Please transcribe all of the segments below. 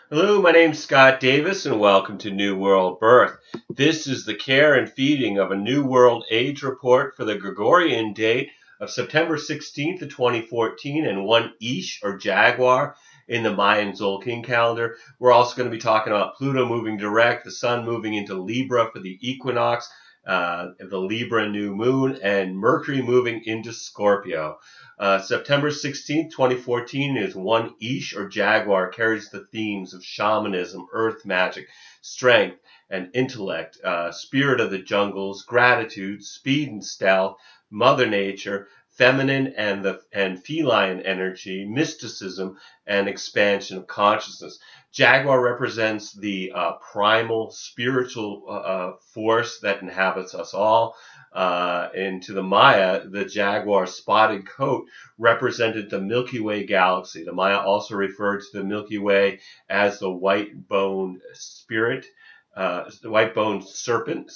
Hello, my name's Scott Davis, and welcome to New World Birth. This is the care and feeding of a New World Age report for the Gregorian date of September 16th of 2014 and 1 eesh or Jaguar in the Mayan Tzolkin calendar. We're also going to be talking about Pluto moving direct, the Sun moving into Libra for the Equinox, the Libra New Moon, and Mercury moving into Scorpio. September 16th, 2014 is 1 eesh or Jaguar, carries the themes of shamanism, earth magic, strength and intellect, spirit of the jungles, gratitude, speed and stealth, mother nature, feminine and feline energy, mysticism, and expansion of consciousness. Jaguar represents the primal spiritual force that inhabits us all. And to the Maya, the jaguar spotted coat represented the Milky Way galaxy. The Maya also referred to the Milky Way as the white-boned the white-boned serpent,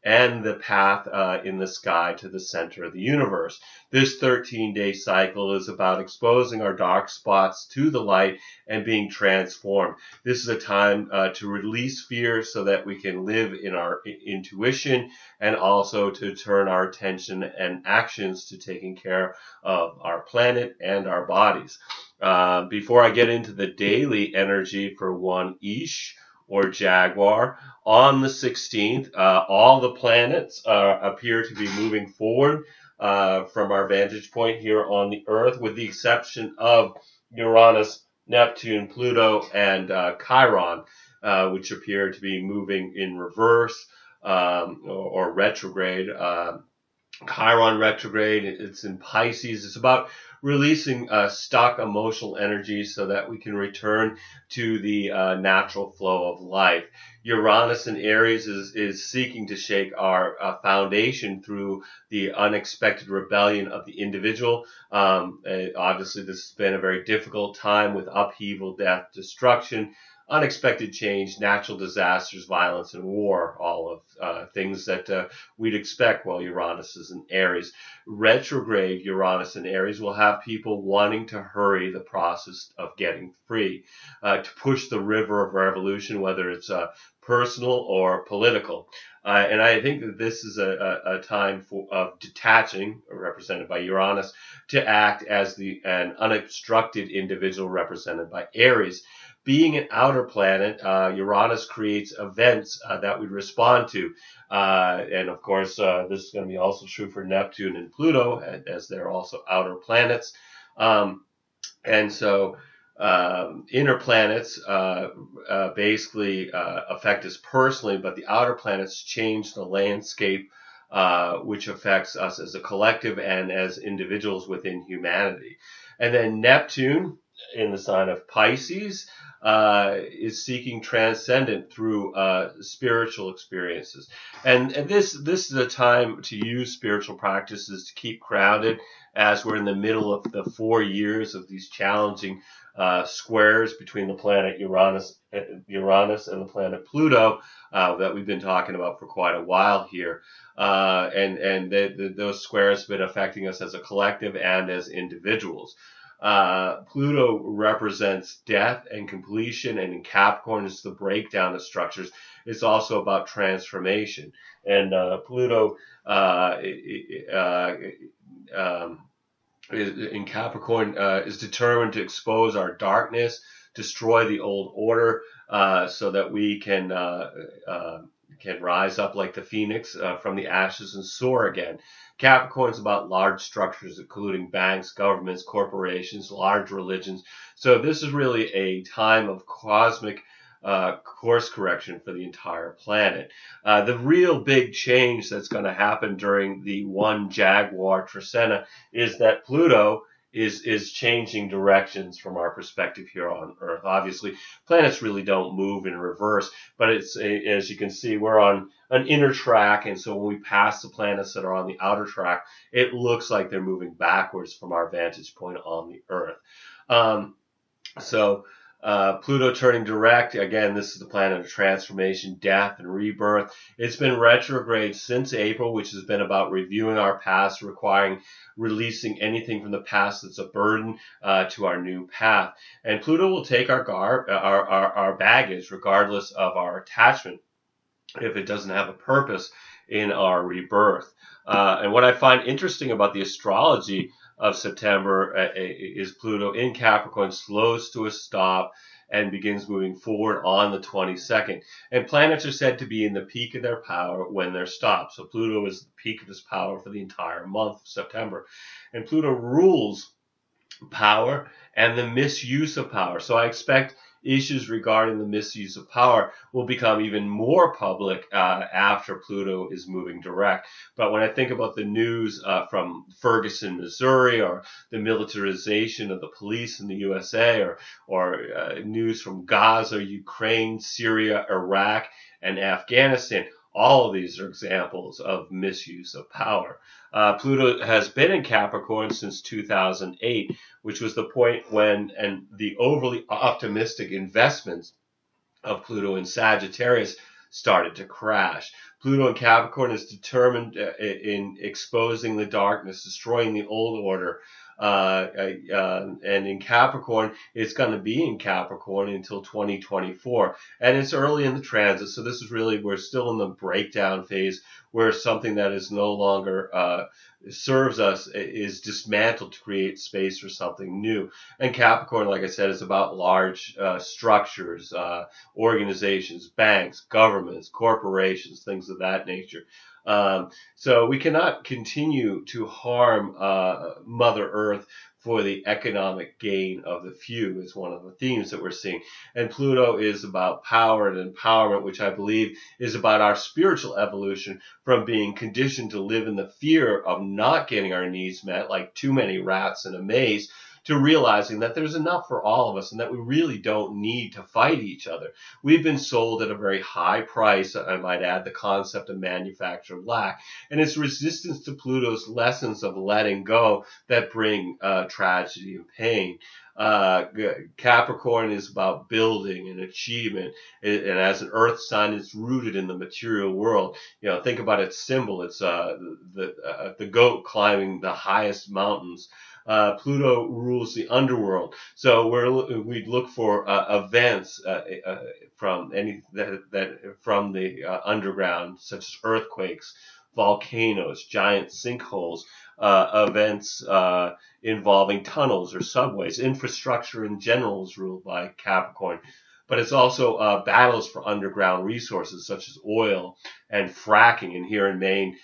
and the path in the sky to the center of the universe. This 13-day cycle is about exposing our dark spots to the light and being transformed. This is a time to release fear so that we can live in our intuition, and also to turn our attention and actions to taking care of our planet and our bodies. Before I get into the daily energy for 1 eesh or Jaguar, on the 16th, all the planets appear to be moving forward from our vantage point here on the Earth, with the exception of Uranus, Neptune, Pluto, and Chiron, which appear to be moving in reverse or retrograde. Chiron retrograde, it's in Pisces. It's about releasing stuck emotional energy so that we can return to the natural flow of life. Uranus in Aries is seeking to shake our foundation through the unexpected rebellion of the individual. Obviously, this has been a very difficult time with upheaval, death, destruction, unexpected change, natural disasters, violence, and war, all of things that we'd expect while Uranus is in Aries. Retrograde Uranus in Aries will have people wanting to hurry the process of getting free, to push the river of revolution, whether it's personal or political. And I think that this is a time of detaching, represented by Uranus, to act as an unobstructed individual, represented by Aries. Being an outer planet, Uranus creates events that we respond to. And of course, this is going to be also true for Neptune and Pluto, as they're also outer planets. And so inner planets basically affect us personally, but the outer planets change the landscape, which affects us as a collective and as individuals within humanity. And then Neptune, in the sign of Pisces, is seeking transcendent through spiritual experiences. And this is a time to use spiritual practices to keep grounded, as we're in the middle of the 4 years of these challenging squares between the planet Uranus and the planet Pluto that we've been talking about for quite a while here. And those squares have been affecting us as a collective and as individuals. Pluto represents death and completion, and in Capricorn is the breakdown of structures. It's also about transformation. And Pluto in Capricorn is determined to expose our darkness, destroy the old order, so that we can rise up like the phoenix from the ashes and soar again. Capricorn is about large structures, including banks, governments, corporations, large religions. So this is really a time of cosmic course correction for the entire planet. The real big change that's going to happen during the 1 Jaguar Trecena is that Pluto is changing directions from our perspective here on Earth. Obviously, planets really don't move in reverse, but it's as you can see, we're on an inner track, and so when we pass the planets that are on the outer track, it looks like they're moving backwards from our vantage point on the Earth. Pluto turning direct, again, this is the planet of transformation, death, and rebirth. It's been retrograde since April, which has been about reviewing our past, requiring releasing anything from the past that's a burden to our new path. And Pluto will take our baggage, regardless of our attachment, if it doesn't have a purpose in our rebirth. And what I find interesting about the astrology of September is Pluto in Capricorn slows to a stop and begins moving forward on the 22nd. And planets are said to be in the peak of their power when they're stopped. So Pluto is the peak of its power for the entire month of September. And Pluto rules power and the misuse of power. So I expect issues regarding the misuse of power will become even more public after Pluto is moving direct. But when I think about the news from Ferguson, Missouri, or the militarization of the police in the USA, or news from Gaza, Ukraine, Syria, Iraq, and Afghanistan, all of these are examples of misuse of power. Pluto has been in Capricorn since 2008, which was the point when the overly optimistic investments of Pluto in Sagittarius started to crash. Pluto in Capricorn is determined in exposing the darkness, destroying the old order. And in Capricorn, it's going to be in Capricorn until 2024. And it's early in the transit, so this is really, we're still in the breakdown phase where something that is no longer serves us is dismantled to create space for something new. And Capricorn, like I said, is about large structures, organizations, banks, governments, corporations, things of that nature. So we cannot continue to harm Mother Earth for the economic gain of the few is one of the themes that we're seeing. And Pluto is about power and empowerment, which I believe is about our spiritual evolution from being conditioned to live in the fear of not getting our needs met, like too many rats in a maze, to realizing that there's enough for all of us and that we really don't need to fight each other. We've been sold at a very high price, I might add, the concept of manufactured lack. And it's resistance to Pluto's lessons of letting go that bring tragedy and pain. Capricorn is about building and achievement, and as an earth sign, it's rooted in the material world. You know, think about its symbol. It's the goat climbing the highest mountains. Pluto rules the underworld, so we look for events from from the underground, such as earthquakes, volcanoes, giant sinkholes, events involving tunnels or subways. Infrastructure in general is ruled by Capricorn. But it's also battles for underground resources such as oil and fracking. And here in Maine,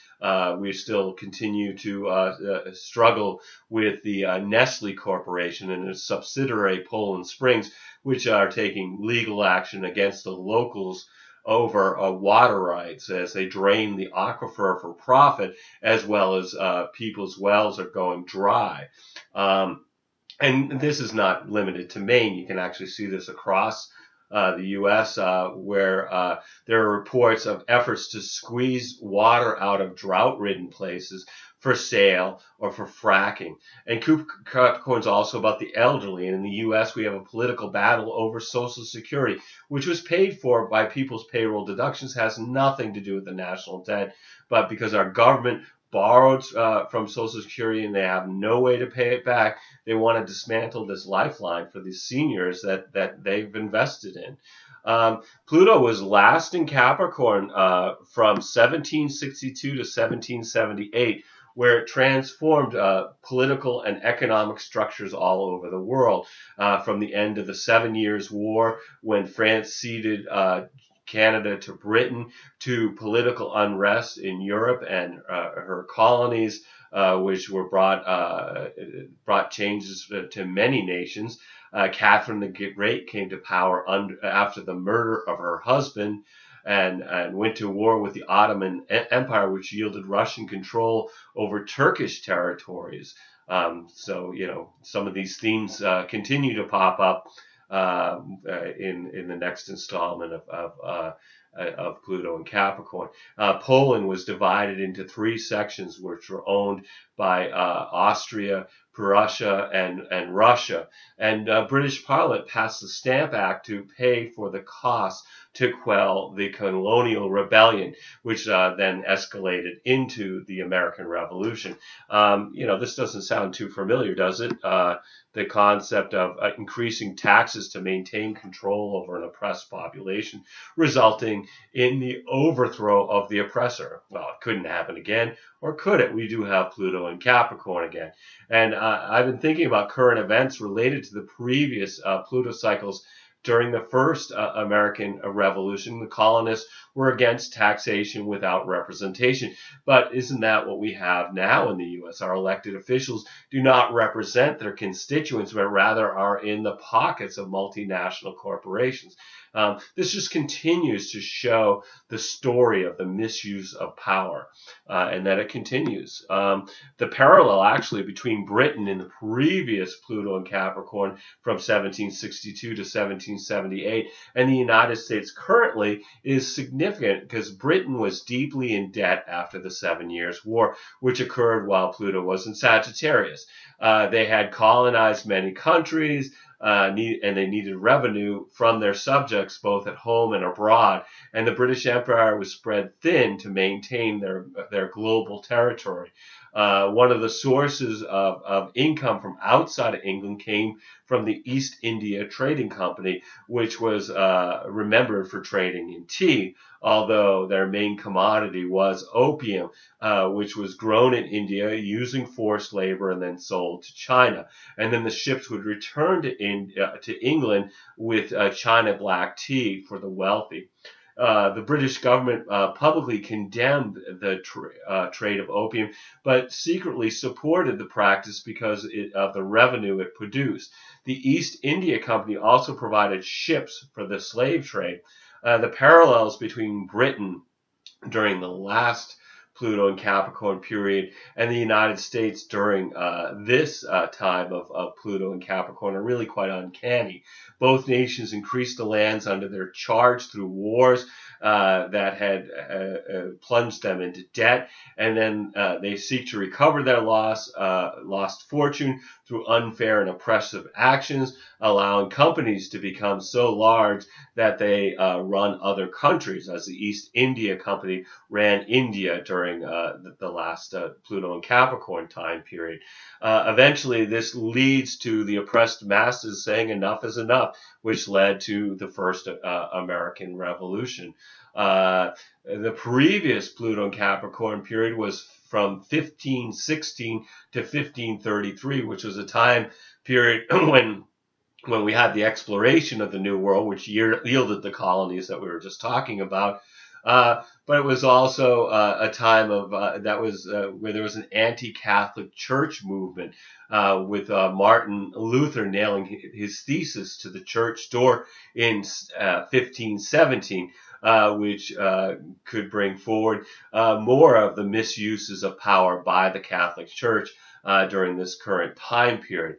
we still continue to struggle with the Nestle Corporation and its subsidiary Poland Springs, which are taking legal action against the locals over water rights as they drain the aquifer for profit, as well as people's wells are going dry. And this is not limited to Maine. You can actually see this across the U.S., where there are reports of efforts to squeeze water out of drought-ridden places for sale or for fracking. And Capricorn's also about the elderly. And in the U.S., we have a political battle over Social Security, which was paid for by people's payroll deductions, has nothing to do with the national debt, but because our government borrowed from Social Security and they have no way to pay it back, they want to dismantle this lifeline for these seniors that they've invested in. Pluto was last in Capricorn from 1762 to 1778, where it transformed political and economic structures all over the world, from the end of the 7 Years' War, when France ceded Canada to Britain, to political unrest in Europe and her colonies, which were brought changes to many nations. Catherine the Great came to power after the murder of her husband, and went to war with the Ottoman Empire, which yielded Russian control over Turkish territories. So, you know, some of these themes continue to pop up in the next installment of Pluto and Capricorn. Poland was divided into three sections, which were owned by Austria, Prussia and Russia. And British Parliament passed the Stamp Act to pay for the cost to quell the colonial rebellion, which then escalated into the American Revolution. This doesn't sound too familiar, does it? The concept of increasing taxes to maintain control over an oppressed population, resulting in the overthrow of the oppressor. Well, it couldn't happen again, or could it? We do have Pluto in Capricorn again. And I've been thinking about current events related to the previous Pluto cycles. During the first American Revolution, the colonists were against taxation without representation. But isn't that what we have now in the U.S.? Our elected officials do not represent their constituents, but rather are in the pockets of multinational corporations. This just continues to show the story of the misuse of power, and that it continues. The parallel actually between Britain in the previous Pluto and Capricorn from 1762 to 1778 and the United States currently is significant because Britain was deeply in debt after the 7 Years' War, which occurred while Pluto was in Sagittarius. They had colonized many countries, and they needed revenue from their subjects both at home and abroad. And the British Empire was spread thin to maintain their global territory. One of the sources of income from outside of England came from the East India Trading Company, which was remembered for trading in tea, although their main commodity was opium, which was grown in India using forced labor and then sold to China. And then the ships would return to England with China black tea for the wealthy. The British government publicly condemned the trade of opium, but secretly supported the practice because of the revenue it produced. The East India Company also provided ships for the slave trade. The parallels between Britain during the last Pluto and Capricorn period and the United States during this time of Pluto and Capricorn are really quite uncanny. Both nations increased the lands under their charge through wars that had plunged them into debt, and then they seek to recover their lost fortune through unfair and oppressive actions, allowing companies to become so large that they run other countries, as the East India Company ran India during the last Pluto and Capricorn time period. Eventually, this leads to the oppressed masses saying enough is enough, which led to the first American Revolution. The previous Pluto and Capricorn period was from 1516 to 1533, which was a time period when we had the exploration of the New World, which yielded the colonies that we were just talking about. But it was also a time of where there was an anti-Catholic Church movement, with Martin Luther nailing his thesis to the church door in 1517, which could bring forward more of the misuses of power by the Catholic Church during this current time period.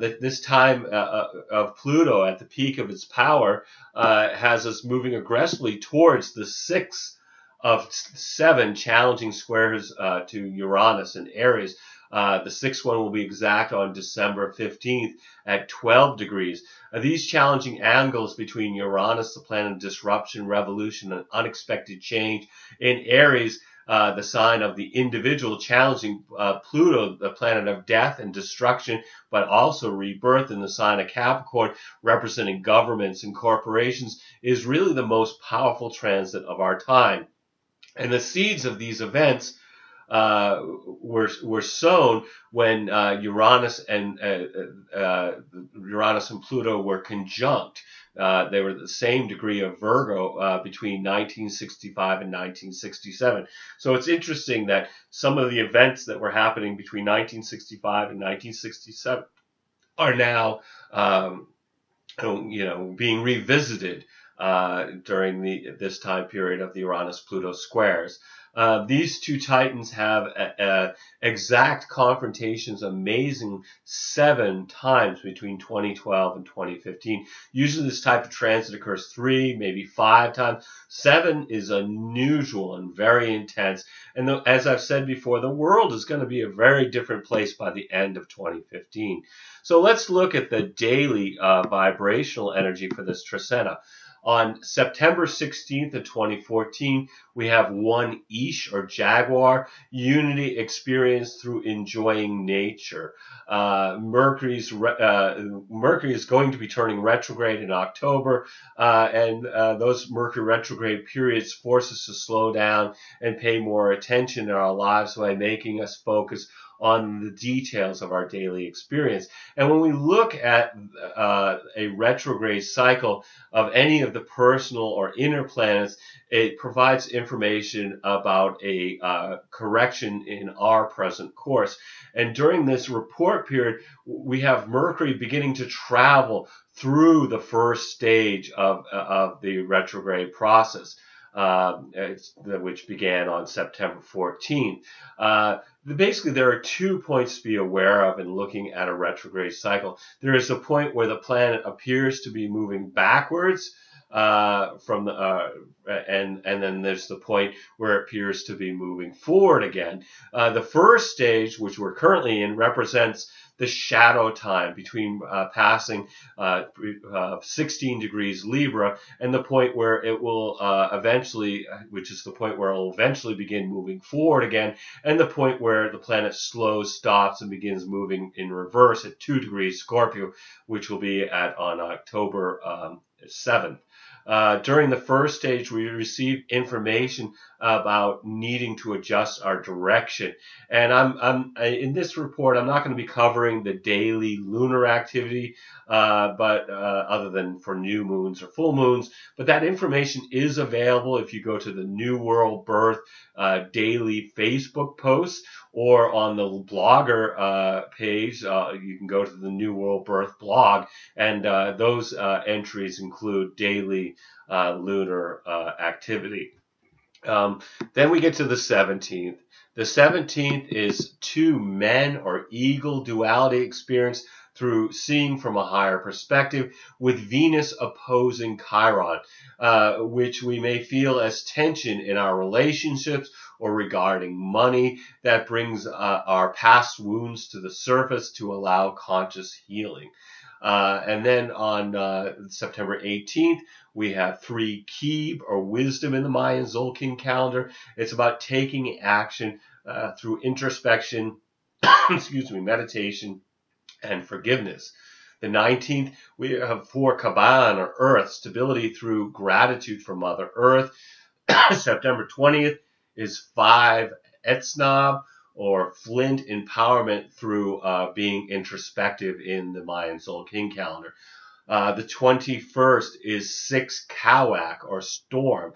This time of Pluto at the peak of its power has us moving aggressively towards the 6th of 7 challenging squares to Uranus and Aries. The 6th one will be exact on December 15th at 12 degrees. These challenging angles between Uranus, the planet of disruption, revolution, and unexpected change, in Aries, the sign of the individual, challenging Pluto, the planet of death and destruction, but also rebirth, in the sign of Capricorn, representing governments and corporations, is really the most powerful transit of our time. And the seeds of these events were sown when Uranus and Pluto were conjunct. They were the same degree of Virgo between 1965 and 1967. So it's interesting that some of the events that were happening between 1965 and 1967 are now, being revisited during this time period of the Uranus-Pluto squares. These two titans have exact confrontations, amazing 7 times between 2012 and 2015. Usually this type of transit occurs 3, maybe 5 times. 7 is unusual and very intense. And as I've said before, the world is going to be a very different place by the end of 2015. So let's look at the daily vibrational energy for this trisena. On September 16th of 2014, we have 1 eesh or Jaguar, unity experienced through enjoying nature. Mercury is going to be turning retrograde in October, and those Mercury retrograde periods force us to slow down and pay more attention in our lives by making us focus on the details of our daily experience. And when we look at a retrograde cycle of any of the personal or inner planets, it provides information about a correction in our present course. And during this report period, we have Mercury beginning to travel through the first stage of the retrograde process, which began on September 14th. Basically, there are 2 points to be aware of in looking at a retrograde cycle. There is a point where the planet appears to be moving backwards, and then there's the point where it appears to be moving forward again. The first stage, which we're currently in, represents the shadow time between passing 16 degrees Libra and the point where it will eventually, which is the point where it will eventually begin moving forward again, and the point where the planet slows, stops, and begins moving in reverse at 2 degrees Scorpio, which will be on October 7th. During the first stage, we receive information about needing to adjust our direction. And in this report, I'm not going to be covering the daily lunar activity, but other than for new moons or full moons. But that information is available if you go to the New World Birth daily Facebook posts, or on the blogger page. You can go to the New World Birth blog, and those entries include daily lunar activity. Then we get to the 17th. The 17th is 2 men or eagle duality experience through seeing from a higher perspective, with Venus opposing Chiron, which we may feel as tension in our relationships or regarding money that brings our past wounds to the surface to allow conscious healing. And then on September 18th, we have 3 Keeb or wisdom in the Mayan Tzolkin calendar. It's about taking action through introspection, meditation, and forgiveness. The 19th, we have 4 Kaban or earth, stability through gratitude for Mother Earth. September 20th is 5 Etsnab, or flint, empowerment through being introspective in the Mayan Tzolkin calendar. The 21st is 6 Kawak, or storm,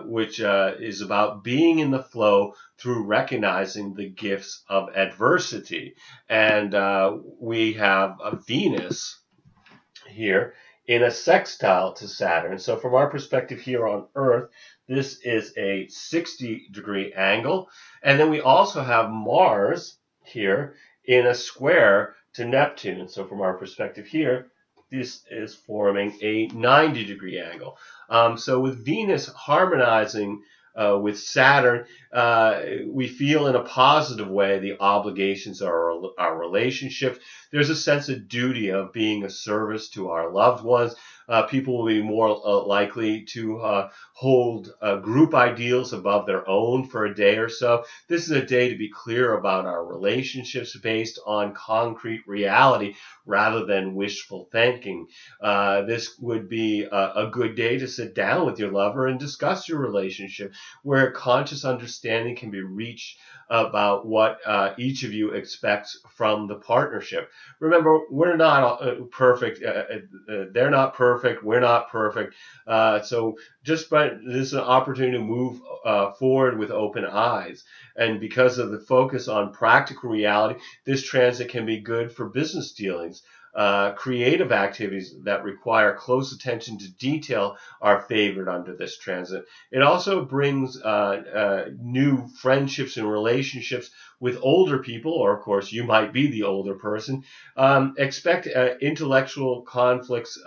which is about being in the flow through recognizing the gifts of adversity. And we have a Venus here in a sextile to Saturn. So from our perspective here on Earth, this is a 60-degree angle. And then we also have Mars here in a square to Neptune. So from our perspective here, this is forming a 90-degree angle. So with Venus harmonizing with Saturn, we feel in a positive way the obligations of our relationships. There's a sense of duty of being a service to our loved ones. People will be more likely to hold group ideals above their own for a day or so. This is a day to be clear about our relationships based on concrete reality rather than wishful thinking. This would be a good day to sit down with your lover and discuss your relationship, where conscious understanding can be reached about what each of you expects from the partnership. Remember, we're not perfect. They're not perfect. We're not perfect. So this is an opportunity to move forward with open eyes. And because of the focus on practical reality, this transit can be good for business dealings. creative activities that require close attention to detail are favored under this transit. It also brings new friendships and relationships with older people, or of course you might be the older person. Expect intellectual conflicts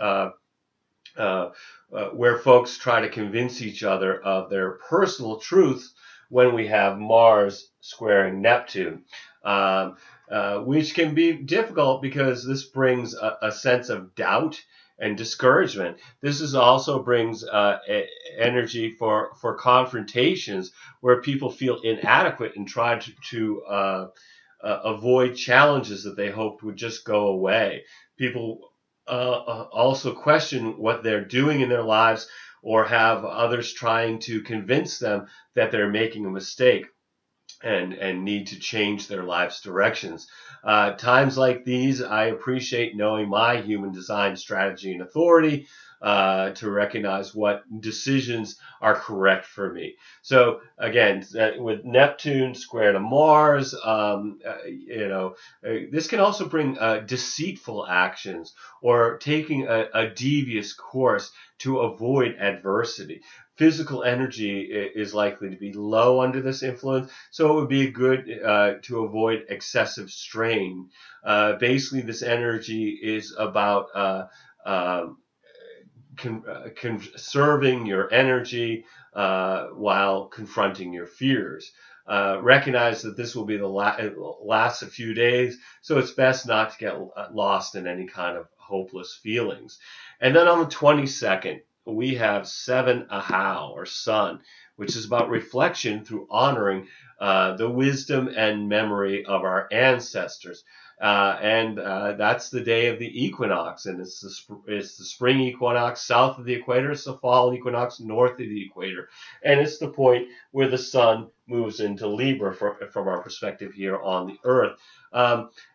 where folks try to convince each other of their personal truth when we have Mars squaring Neptune, which can be difficult because this brings a sense of doubt and discouragement. This also brings energy for confrontations where people feel inadequate and try to avoid challenges that they hoped would just go away. People also question what they're doing in their lives, or have others trying to convince them that they're making a mistake and need to change their life's directions. Times like these, I appreciate knowing my human design strategy and authority to recognize what decisions are correct for me. So again, with Neptune square to Mars, this can also bring deceitful actions or taking a devious course to avoid adversity. Physical energy is likely to be low under this influence, so it would be good to avoid excessive strain. Basically, this energy is about conserving your energy while confronting your fears. Recognize that this will be last a few days, so it's best not to get lost in any kind of hopeless feelings. And then on the 22nd, we have 7 Ahau, or Sun, which is about reflection through honoring the wisdom and memory of our ancestors. That's the day of the equinox, and it's the spring equinox south of the equator. It's the fall equinox north of the equator, and it's the point where the sun moves into Libra from our perspective here on the Earth.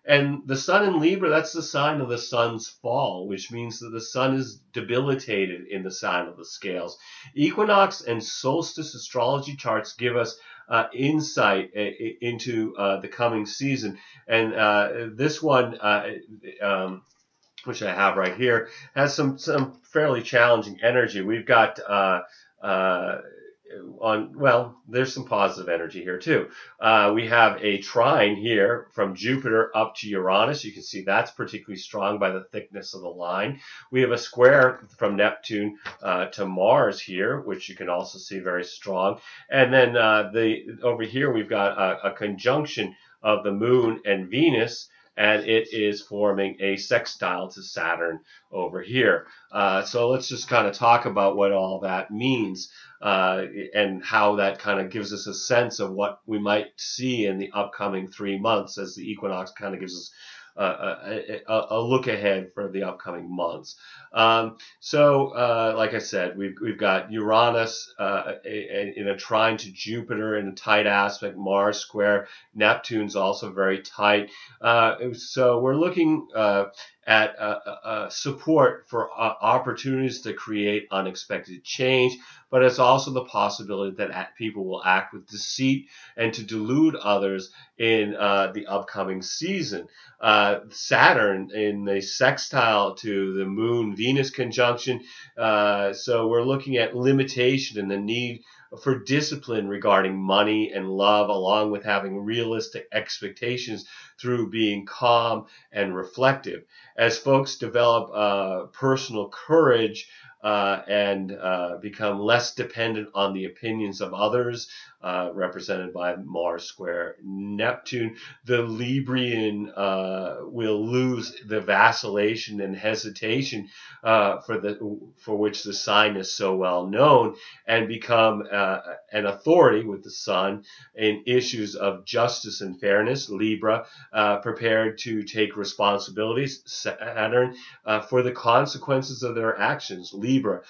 And the sun in Libra, that's the sign of the sun's fall, which means that the sun is debilitated in the sign of the scales. Equinox and solstice astrology charts give us insight into the coming season. And this one, which I have right here, has some fairly challenging energy. We've got there's some positive energy here too. We have a trine here from Jupiter up to Uranus. You can see that's particularly strong by the thickness of the line. We have a square from Neptune to Mars here, which you can also see very strong. And then over here we've got a conjunction of the Moon and Venus, and it is forming a sextile to Saturn over here. So let's just kind of talk about what all that means and how that kind of gives us a sense of what we might see in the upcoming 3 months, as the equinox kind of gives us a look ahead for the upcoming months. Like I said, we've got Uranus in a trine to Jupiter in a tight aspect, Mars square, Neptune's also very tight. So we're looking at support for opportunities to create unexpected change, but it's also the possibility that people will act with deceit and to delude others in the upcoming season. Saturn in the sextile to the Moon-Venus conjunction, so we're looking at limitation and the need for discipline regarding money and love, along with having realistic expectations through being calm and reflective. As folks develop personal courage and become less dependent on the opinions of others, represented by Mars square Neptune, the Librian will lose the vacillation and hesitation for which the sign is so well known, and become an authority with the sun in issues of justice and fairness. Libra, prepared to take responsibilities. Saturn, for the consequences of their actions. Libra,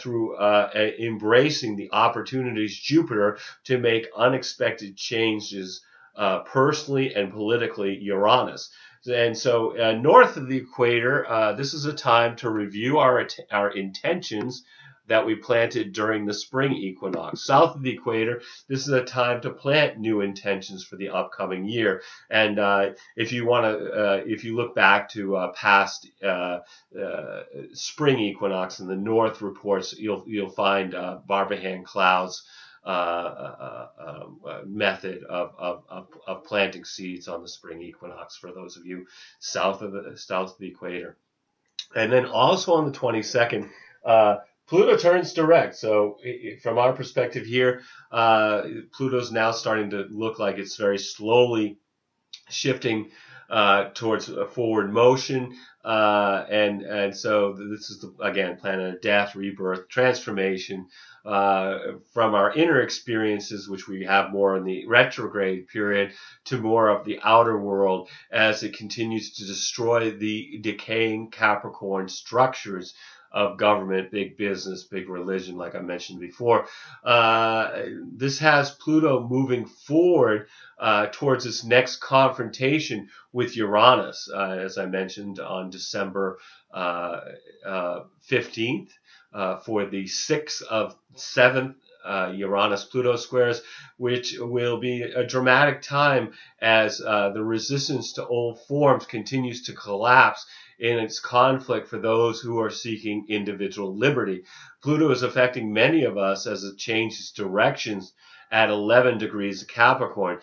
through embracing the opportunities. Jupiter, to make unexpected changes personally and politically. Uranus. And so north of the equator, this is a time to review our intentions that we planted during the spring equinox. South of the equator, this is a time to plant new intentions for the upcoming year. And if you look back to past spring equinox in the north reports, you'll find Barbahand Cloud's method of planting seeds on the spring equinox for those of you south of the equator. And then also on the 22nd, Pluto turns direct. So from our perspective here, Pluto's now starting to look like it's very slowly shifting towards a forward motion. And so this is, again, planet of death, rebirth, transformation from our inner experiences, which we have more in the retrograde period, to more of the outer world as it continues to destroy the decaying Capricorn structures of government, big business, big religion, like I mentioned before. This has Pluto moving forward towards its next confrontation with Uranus, as I mentioned, on December 15th for the 6th of 7th Uranus-Pluto squares, which will be a dramatic time as the resistance to old forms continues to collapse in its conflict for those who are seeking individual liberty. Pluto is affecting many of us as it changes directions at 11 degrees of Capricorn,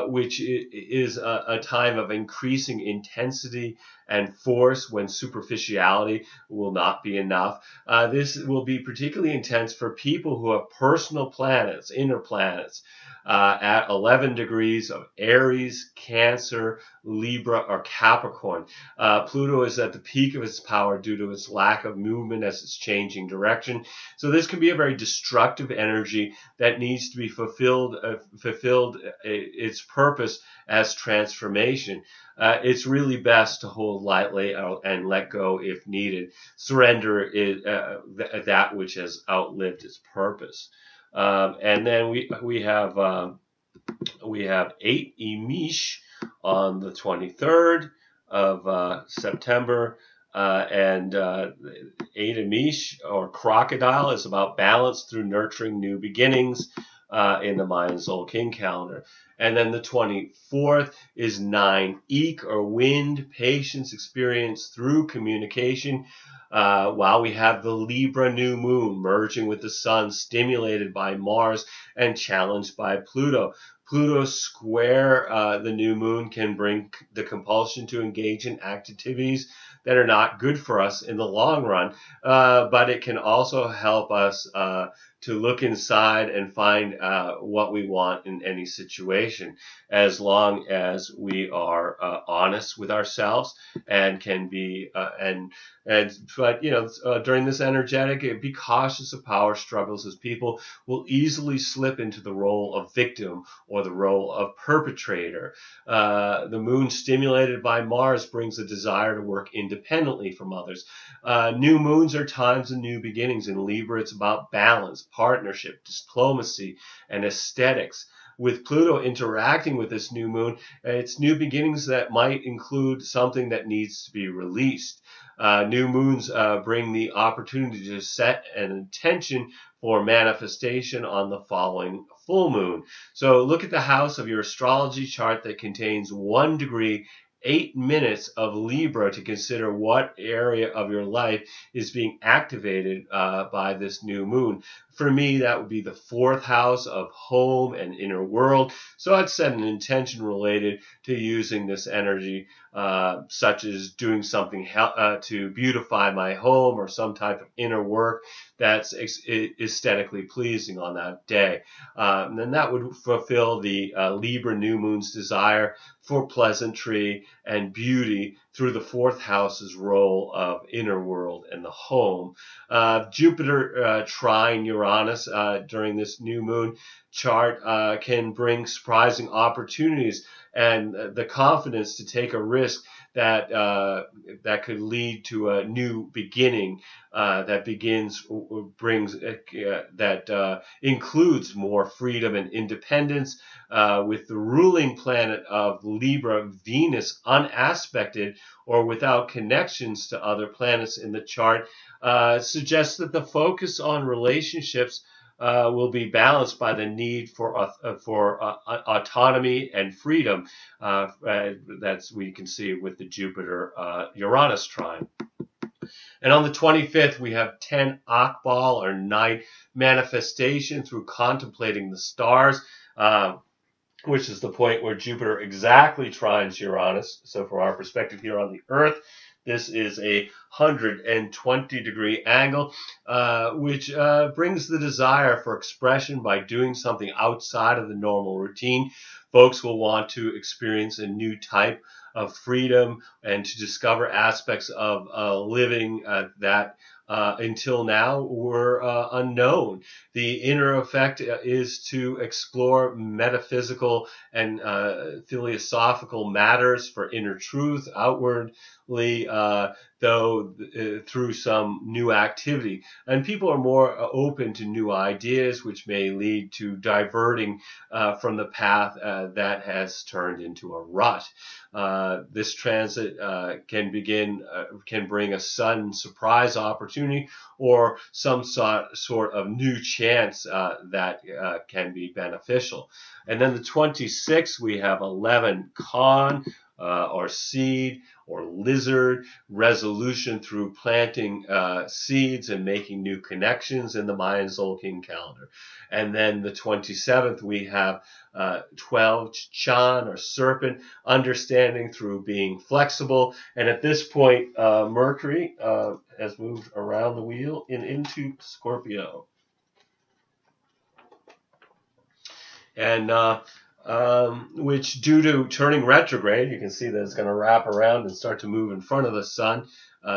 which is a time of increasing intensity and force when superficiality will not be enough. This will be particularly intense for people who have personal planets, inner planets, at 11 degrees of Aries, Cancer, Libra, or Capricorn. Pluto is at the peak of its power due to its lack of movement as it's changing direction. So this can be a very destructive energy that needs to be fulfilled its purpose as transformation. It's really best to hold lightly and let go if needed. Surrender is that which has outlived its purpose. And then we have 8 eesh on the 23rd of September. And 8 eesh, or crocodile, is about balance through nurturing new beginnings in the Mayan Tzolkin calendar. And then the 24th is 9 eek, or wind, patience experienced through communication. While we have the Libra New Moon merging with the Sun, stimulated by Mars and challenged by Pluto. Pluto square the new moon can bring the compulsion to engage in activities that are not good for us in the long run, but it can also help us to look inside and find what we want in any situation, as long as we are honest with ourselves and can be but during this energetic, be cautious of power struggles, as people will easily slip into the role of victim or the role of perpetrator. The moon stimulated by Mars brings a desire to work independently from others. New moons are times of new beginnings. In Libra, it's about balance, partnership, diplomacy, and aesthetics. With Pluto interacting with this new moon, it's new beginnings that might include something that needs to be released. New moons bring the opportunity to set an intention for manifestation on the following full moon. So look at the house of your astrology chart that contains 1 degree, 8 minutes of Libra to consider what area of your life is being activated by this new moon. For me, that would be the 4th house of home and inner world. So I'd set an intention related to using this energy, such as doing something to beautify my home, or some type of inner work that's aesthetically pleasing on that day. And then that would fulfill the Libra new moon's desire for pleasantry and beauty through the 4th house's role of inner world and the home. Jupiter trine Uranus during this new moon chart can bring surprising opportunities and the confidence to take a risk that could lead to a new beginning that includes more freedom and independence. With the ruling planet of Libra, Venus, unaspected or without connections to other planets in the chart, suggests that the focus on relationships will be balanced by the need for autonomy and freedom. That's we can see with the Jupiter Uranus trine. And on the 25th, we have 10 Akbal, or night manifestation through contemplating the stars, which is the point where Jupiter exactly trines Uranus. So from our perspective here on the Earth, this is a 120-degree angle, which brings the desire for expression by doing something outside of the normal routine. Folks will want to experience a new type of freedom and to discover aspects of living that until now were unknown. The inner effect is to explore metaphysical and philosophical matters for inner truth outwardly, though through some new activity. And people are more open to new ideas, which may lead to diverting from the path that has turned into a rut. This transit can bring a sudden surprise opportunity or some sort of new chance that can be beneficial. And then the 26th, we have 11 Con, or seed, or lizard, resolution through planting seeds and making new connections in the Mayan Tzolkin calendar. And then the 27th, we have 12 Chan, or serpent, understanding through being flexible. And at this point, Mercury has moved around the wheel and into Scorpio. And which, due to turning retrograde, you can see that it's going to wrap around and start to move in front of the sun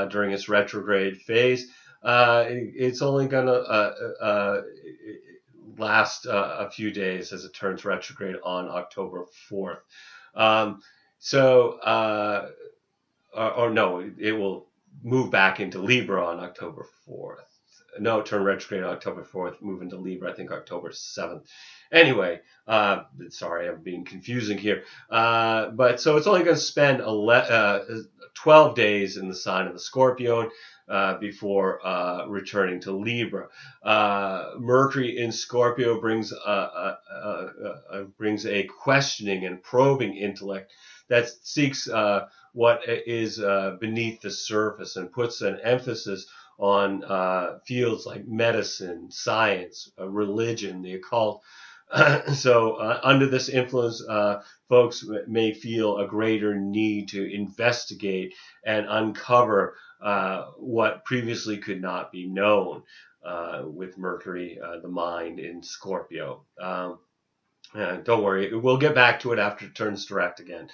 during its retrograde phase. It's only going to last a few days as it turns retrograde on October 4th. It will move back into Libra on October 4th. No, turn retrograde on October 4th, move into Libra, I think October 7th. Anyway, sorry, I'm being confusing here. But so it's only going to spend 12 days in the sign of the Scorpion before returning to Libra. Mercury in Scorpio brings a questioning and probing intellect that seeks what is beneath the surface and puts an emphasis on fields like medicine, science, religion, the occult. So under this influence, folks may feel a greater need to investigate and uncover what previously could not be known with Mercury, the mind in Scorpio. Don't worry, we'll get back to it after it turns direct again.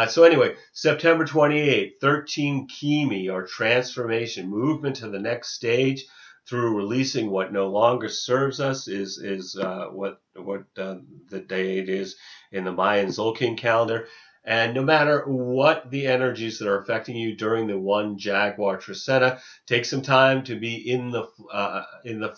So anyway, September 28th, 13 Kimi, or transformation, movement to the next stage through releasing what no longer serves us, is what the date is in the Mayan Tzolkin calendar. And no matter what the energies that are affecting you during the one Jaguar Tzolkin, take some time to be in the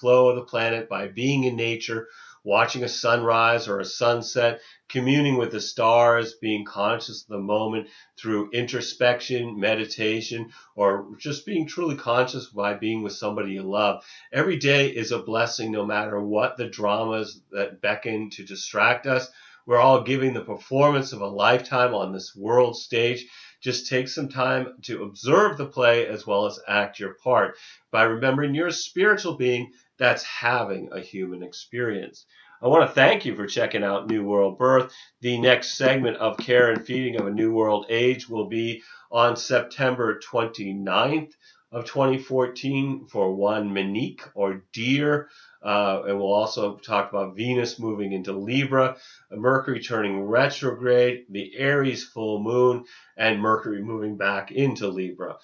flow of the planet by being in nature, watching a sunrise or a sunset, communing with the stars, being conscious of the moment through introspection, meditation, or just being truly conscious by being with somebody you love. Every day is a blessing, no matter what the dramas that beckon to distract us. We're all giving the performance of a lifetime on this world stage. Just take some time to observe the play as well as act your part by remembering you're a spiritual being that's having a human experience. I want to thank you for checking out New World Birth. The next segment of Care and Feeding of a New World Age will be on September 29th of 2014 for one Monique, or deer. And we'll also talk about Venus moving into Libra, Mercury turning retrograde, the Aries full moon, and Mercury moving back into Libra.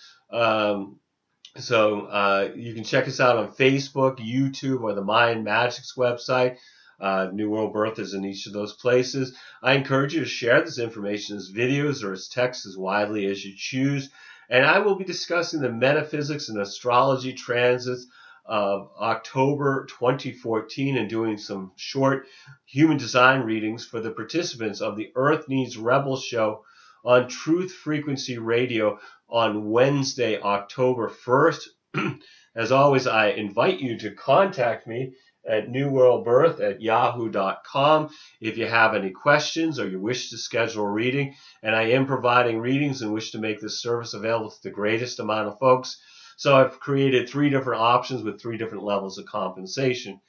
So you can check us out on Facebook, YouTube, or the Mayan Magics website. New World Birth is in each of those places. I encourage you to share this information as videos or as text as widely as you choose. And I will be discussing the metaphysics and astrology transits of October 2014 and doing some short human design readings for the participants of the Earth Needs Rebel show on Truth Frequency Radio on Wednesday, October 1st. As always, I invite you to contact me at newworldbirth@yahoo.com if you have any questions or you wish to schedule a reading. And I am providing readings and wish to make this service available to the greatest amount of folks. So I've created 3 different options with 3 different levels of compensation.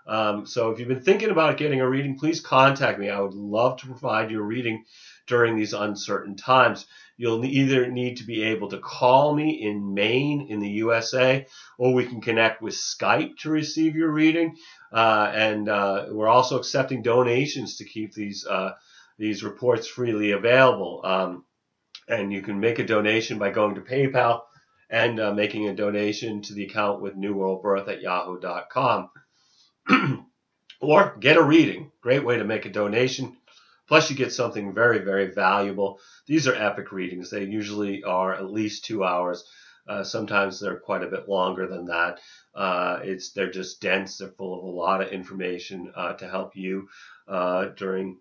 So if you've been thinking about getting a reading, please contact me. I would love to provide you a reading during these uncertain times. You'll either need to be able to call me in Maine in the USA, or we can connect with Skype to receive your reading. And we're also accepting donations to keep these reports freely available. And you can make a donation by going to PayPal and making a donation to the account with newworldbirth@yahoo.com. Or get a reading. Great way to make a donation. Plus, you get something very, very valuable. These are epic readings. They usually are at least 2 hours. Sometimes they're quite a bit longer than that. They're just dense. They're full of a lot of information to help you during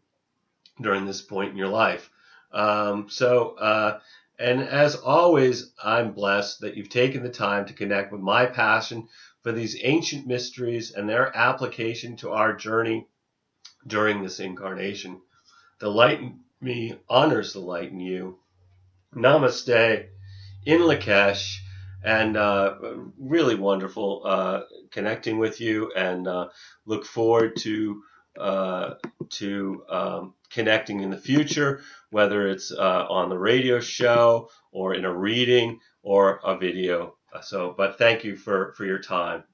this point in your life. And as always, I'm blessed that you've taken the time to connect with my passion for these ancient mysteries and their application to our journey during this incarnation. The light in me honors the light in you. Namaste, in Lakesh, and really wonderful connecting with you, and look forward to connecting in the future, whether it's on the radio show or in a reading or a video. But thank you for your time.